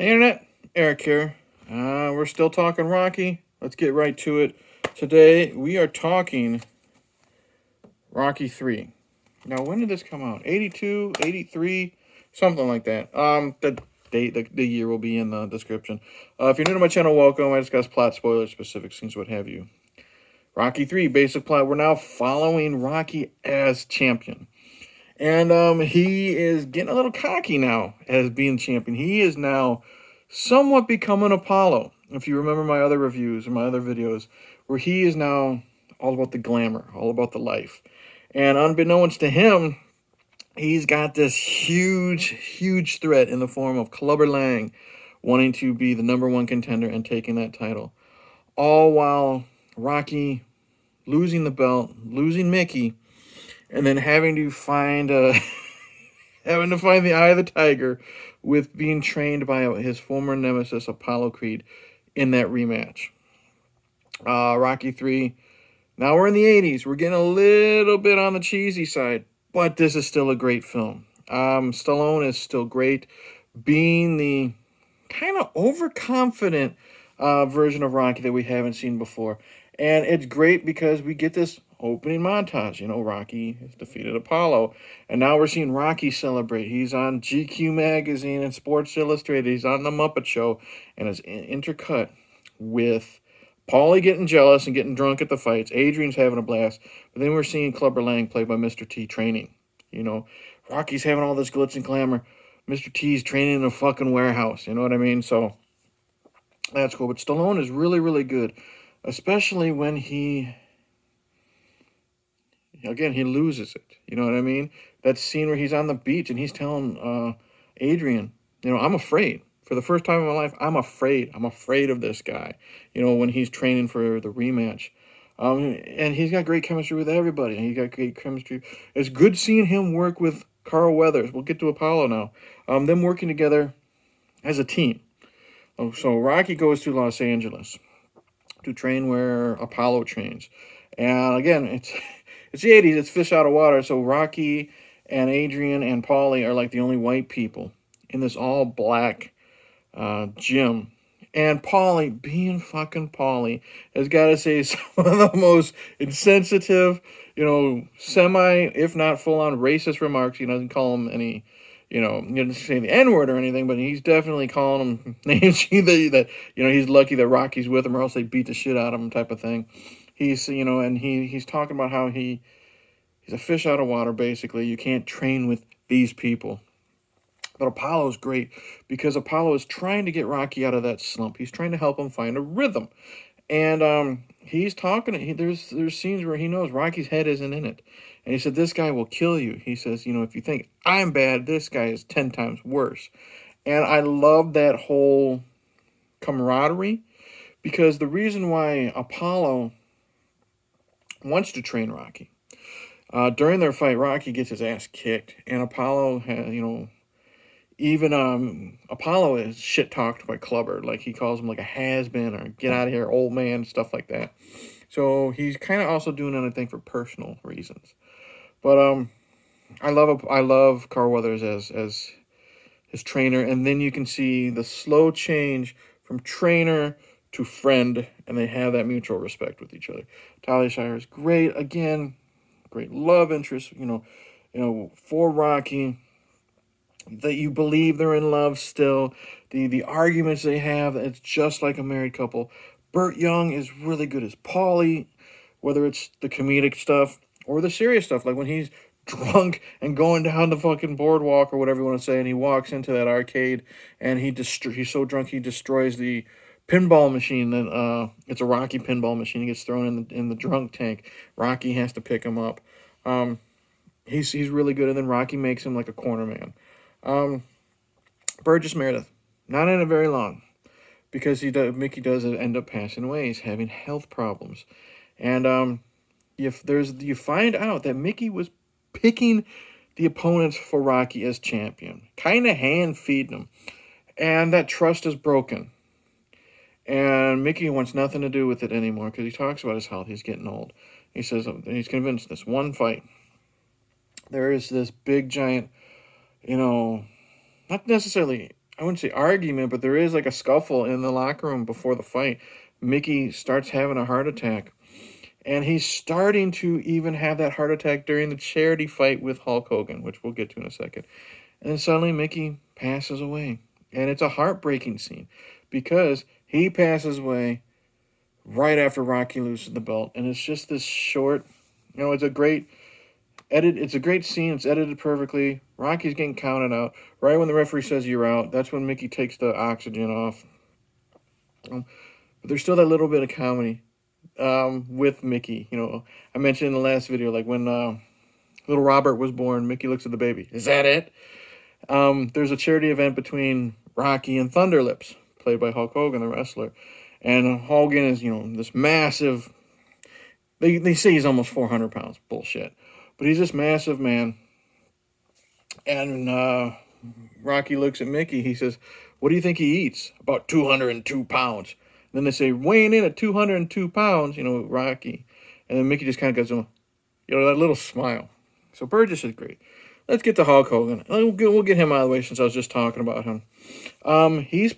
Hey Internet, Eric here. We're still talking Rocky. Let's get right to it. Today we are talking Rocky 3. Now, when did this come out? 82, 83, something like that. The date, the year will be in the description. If you're new to my channel, welcome. I discuss plot, spoilers, specific scenes, what have you. Rocky 3, basic plot. We're now following Rocky as champion. And he is getting a little cocky now as being champion. He is now somewhat becoming Apollo. If you remember my other reviews or my other videos, where he is now all about the glamour, all about the life. And unbeknownst to him, he's got this huge threat in the form of Clubber Lang wanting to be the #1 contender and taking that title. All while Rocky losing the belt, losing Mickey, and then having to find having to find the eye of the tiger with being trained by his former nemesis Apollo Creed in that rematch. Rocky 3. Now we're in the 80s. We're getting a little bit on the cheesy side, but this is still a great film. Stallone is still great, being the kind of overconfident version of Rocky that we haven't seen before. And it's great because we get this opening montage. You know, Rocky has defeated Apollo. And now we're seeing Rocky celebrate. He's on GQ magazine and Sports Illustrated. He's on The Muppet Show. And it's intercut with Paulie getting jealous and getting drunk at the fights. Adrian's having a blast. But then we're seeing Clubber Lang, played by Mr. T, training. You know, Rocky's having all this glitz and glamour. Mr. T's training in a fucking warehouse. You know what I mean? So that's cool. But Stallone is really good. Especially when he loses it. You know what I mean? That scene where he's on the beach and he's telling Adrian, you know, I'm afraid. For the first time in my life, I'm afraid. I'm afraid of this guy. You know, when he's training for the rematch. And he's got great chemistry with everybody. He got great chemistry. It's good seeing him work with Carl Weathers. We'll get to Apollo now. Them working together as a team. So Rocky goes to Los Angeles to train where Apollo trains. And again, it's the 80s, it's fish out of water. So Rocky and Adrian and Paulie are like the only white people in this all black gym. And Paulie, being fucking Paulie, has got to say some of the most insensitive, you know, semi, if not full-on racist remarks. He doesn't call him any, you know, he doesn't say the N-word or anything, but he's definitely calling him names that, you know, he's lucky that Rocky's with him or else they beat the shit out of him type of thing. He's, you know, and he's talking about how he's a fish out of water, basically. You can't train with these people. But Apollo's great because Apollo is trying to get Rocky out of that slump. He's trying to help him find a rhythm. And he's talking, there's scenes where he knows Rocky's head isn't in it. And he said, this guy will kill you. He says, you know, if you think I'm bad, this guy is 10 times worse. And I love that whole camaraderie because the reason why Apollo wants to train Rocky, during their fight, Rocky gets his ass kicked. And Apollo, you know, even Apollo is shit talked by Clubber. Like, he calls him like a has-been or get out of here, old man, stuff like that. So he's kind of also doing it, I think, for personal reasons. But I love Carl Weathers as his trainer, and then you can see the slow change from trainer to friend, and they have that mutual respect with each other. Talia Shire is great. Again, great love interest, you know, for Rocky, that you believe they're in love still. The arguments they have, it's just like a married couple. Burt Young is really good as Paulie, whether it's the comedic stuff or the serious stuff, like when he's drunk and going down the fucking boardwalk or whatever you want to say, and he walks into that arcade and he's so drunk he destroys the pinball machine. That it's a Rocky pinball machine. He gets thrown in the drunk tank. Rocky has to pick him up. He's really good, and then Rocky makes him like a corner man. Burgess Meredith, not in it very long, because Mickey does end up passing away. He's having health problems, and you find out that Mickey was picking the opponents for Rocky as champion, kind of hand feeding him, and that trust is broken. And Mickey wants nothing to do with it anymore because he talks about his health. He's getting old. He says he's convinced this one fight, there is this big giant, you know, not necessarily I wouldn't say argument, but there is like a scuffle in the locker room before the fight. Mickey starts having a heart attack. And he's starting to even have that heart attack during the charity fight with Hulk Hogan, which we'll get to in a second. And then suddenly Mickey passes away. And it's a heartbreaking scene because he passes away right after Rocky loses the belt. And it's just this short, it's a great it's a great scene. It's edited perfectly. Rocky's getting counted out. Right when the referee says you're out, that's when Mickey takes the oxygen off. But there's still that little bit of comedy with Mickey. I mentioned in the last video, like when little Robert was born, Mickey looks at the baby. Is that it? There's a charity event between Rocky and Thunderlips, played by Hulk Hogan, the wrestler. And Hogan is, this massive, they say he's almost 400 pounds. Bullshit. But he's this massive man. And Rocky looks at Mickey. He says, what do you think he eats? About 202 pounds. And then they say, weighing in at 202 pounds, Rocky. And then Mickey just kind of goes, that little smile. So Burgess is great. Let's get to Hulk Hogan. We'll get him out of the way since I was just talking about him. He's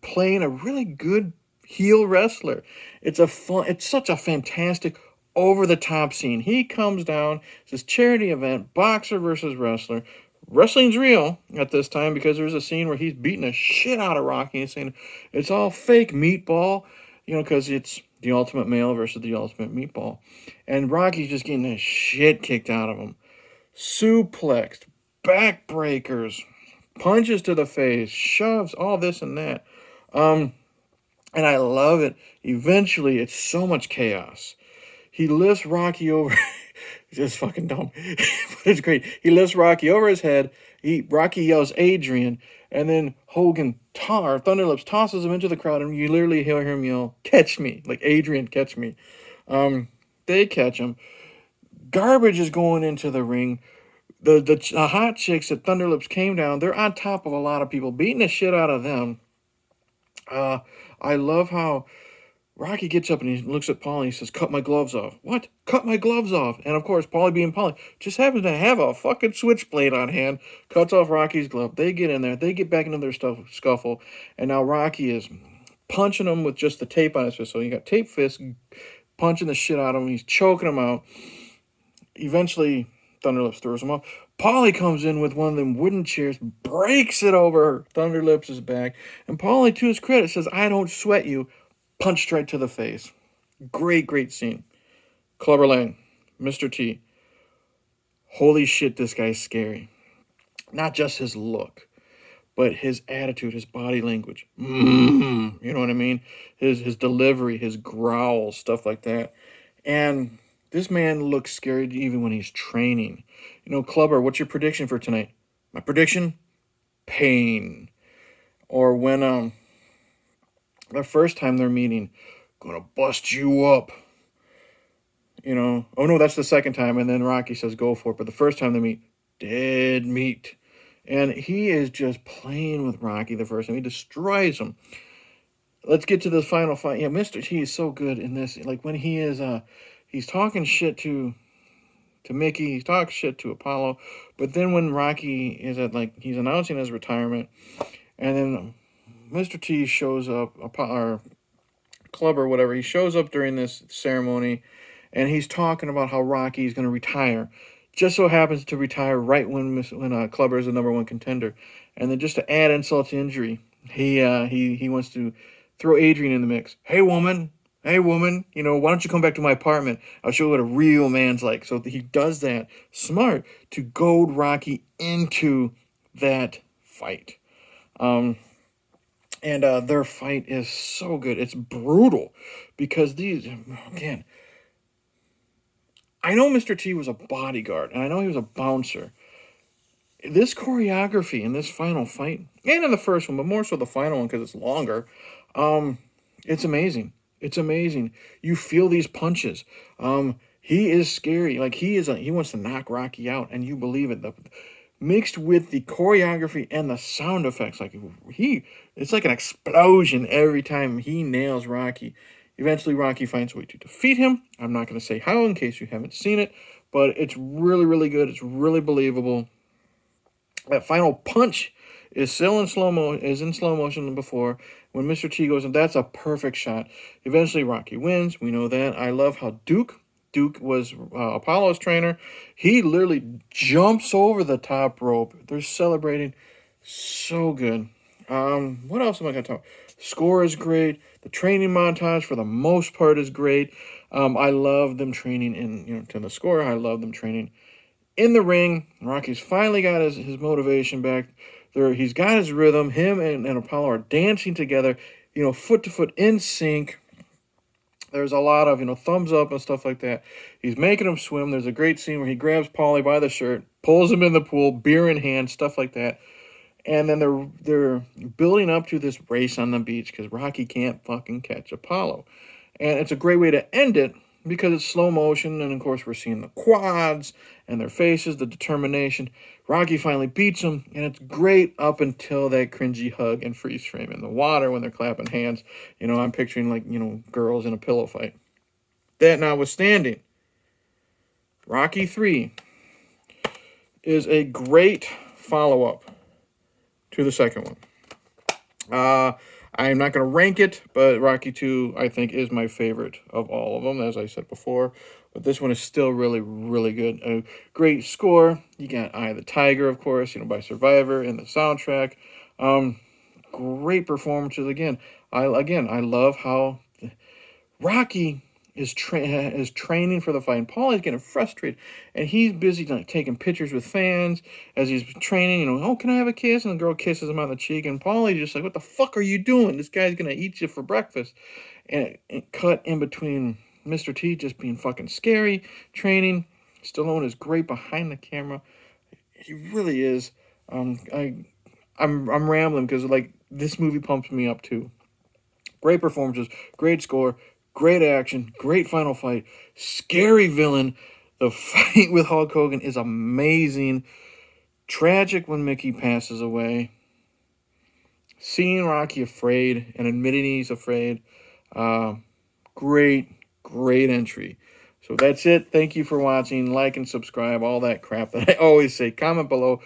playing a really good heel wrestler. It's such a fantastic over-the-top scene. He comes down, it's this charity event, boxer versus wrestler. Wrestling's real at this time because there's a scene where he's beating the shit out of Rocky and saying, it's all fake, meatball, because it's the ultimate male versus the ultimate meatball. And Rocky's just getting the shit kicked out of him. Suplexed, backbreakers, punches to the face, shoves, all this and that. And I love it. Eventually, it's so much chaos. He lifts Rocky over. It's just fucking dumb. But it's great. He lifts Rocky over his head. Rocky yells, Adrian. And then Hogan, Thunderlips, tosses him into the crowd. And you literally hear him yell, catch me. Like, Adrian, catch me. They catch him. Garbage is going into the ring. The hot chicks that Thunderlips came down, they're on top of a lot of people, beating the shit out of them. I love how Rocky gets up and he looks at Paulie and he says, cut my gloves off. What? Cut my gloves off. And of course, Paulie being Paulie, just happens to have a fucking switchblade on hand, cuts off Rocky's glove. They get in there. They get back into their scuffle. And now Rocky is punching him with just the tape on his fist. So you got tape fists punching the shit out of him. He's choking him out. Eventually, Thunderlips throws him off. Paulie comes in with one of them wooden chairs, breaks it over Thunderlips' back. And Paulie, to his credit, says, I don't sweat you. Punched right to the face. Great, great scene. Clubber Lang, Mr. T. Holy shit, this guy's scary. Not just his look, but his attitude, his body language. You know what I mean? His delivery, his growls, stuff like that. And this man looks scary even when he's training. Clubber, what's your prediction for tonight? My prediction? Pain. Or when the first time they're meeting, gonna bust you up. Oh no, that's the second time. And then Rocky says, go for it. But the first time they meet, dead meat. And he is just playing with Rocky the first time. He destroys him. Let's get to the final fight. Yeah, Mr. T is so good in this. Like when he is, he's talking shit to Mickey. He's talking shit to Apollo. But then when Rocky is he's announcing his retirement. And then Mr. T shows up, or Club or whatever, he shows up during this ceremony, and he's talking about how Rocky is going to retire. Just so happens to retire right when Clubber is the #1 contender. And then just to add insult to injury, he wants to throw Adrian in the mix. Hey, woman, why don't you come back to my apartment? I'll show you what a real man's like. So he does that, smart, to goad Rocky into that fight. And their fight is so good. It's brutal because again, I know Mr. T was a bodyguard and I know he was a bouncer. This choreography in this final fight, and in the first one, but more so the final one because it's longer, it's amazing. It's amazing. You feel these punches. He is scary. Like he wants to knock Rocky out, and you believe it. Mixed with the choreography and the sound effects, it's like an explosion every time he nails Rocky. Eventually, Rocky finds a way to defeat him. I'm not going to say how in case you haven't seen it, but it's really, really good. It's really believable. That final punch is still in slow motion before when Mr. T goes, and that's a perfect shot. Eventually, Rocky wins. We know that. I love how Duke was Apollo's trainer. He literally jumps over the top rope. They're celebrating. So good. What else am I going to talk? Score is great. The training montage for the most part is great. I love them training to the score. I love them training in the ring. Rocky's finally got his motivation back. He's got his rhythm. Him and Apollo are dancing together, foot to foot in sync. There's a lot of, thumbs up and stuff like that. He's making him swim. There's a great scene where he grabs Paulie by the shirt, pulls him in the pool, beer in hand, stuff like that. And then they're building up to this race on the beach because Rocky can't fucking catch Apollo. And it's a great way to end it because it's slow motion. And, of course, we're seeing the quads and their faces, the determination. Rocky finally beats him, and it's great up until that cringy hug and freeze frame in the water when they're clapping hands. I'm picturing, girls in a pillow fight. That notwithstanding, Rocky 3 is a great follow-up to the second one. I'm not going to rank it, but Rocky 2, I think, is my favorite of all of them, as I said before. But this one is still really, really good. A great score. You got Eye of the Tiger, of course, by Survivor in the soundtrack. Great performances again. I love how Rocky is training for the fight, and Paulie's getting frustrated, and he's busy taking pictures with fans as he's training. Oh, can I have a kiss? And the girl kisses him on the cheek, and Paulie's just like, "What the fuck are you doing? This guy's gonna eat you for breakfast." And it cut in between Mr. T just being fucking scary, training. Stallone is great behind the camera. He really is. I'm rambling because this movie pumps me up too. Great performances, great score. Great action, great final fight, scary villain. The fight with Hulk Hogan is amazing. Tragic when Mickey passes away. Seeing Rocky afraid and admitting he's afraid. Great entry. So that's it. Thank you for watching. Like and subscribe, all that crap that I always say. Comment below.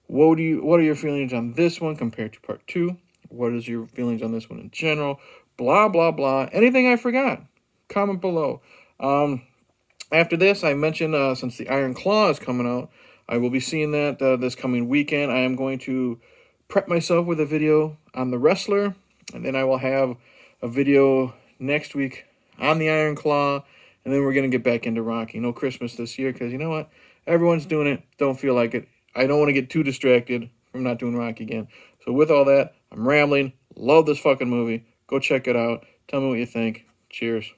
What are your feelings on this one compared to part 2? What is your feelings on this one in general? Blah, blah, blah. Anything I forgot, comment below. After this, I mentioned since the Iron Claw is coming out, I will be seeing that this coming weekend. I am going to prep myself with a video on The Wrestler, and then I will have a video next week on the Iron Claw, and then we're going to get back into Rocky. No Christmas this year because you know what? Everyone's doing it. Don't feel like it. I don't want to get too distracted from not doing Rocky again. So with all that, I'm rambling. Love this fucking movie. Go check it out. Tell me what you think. Cheers.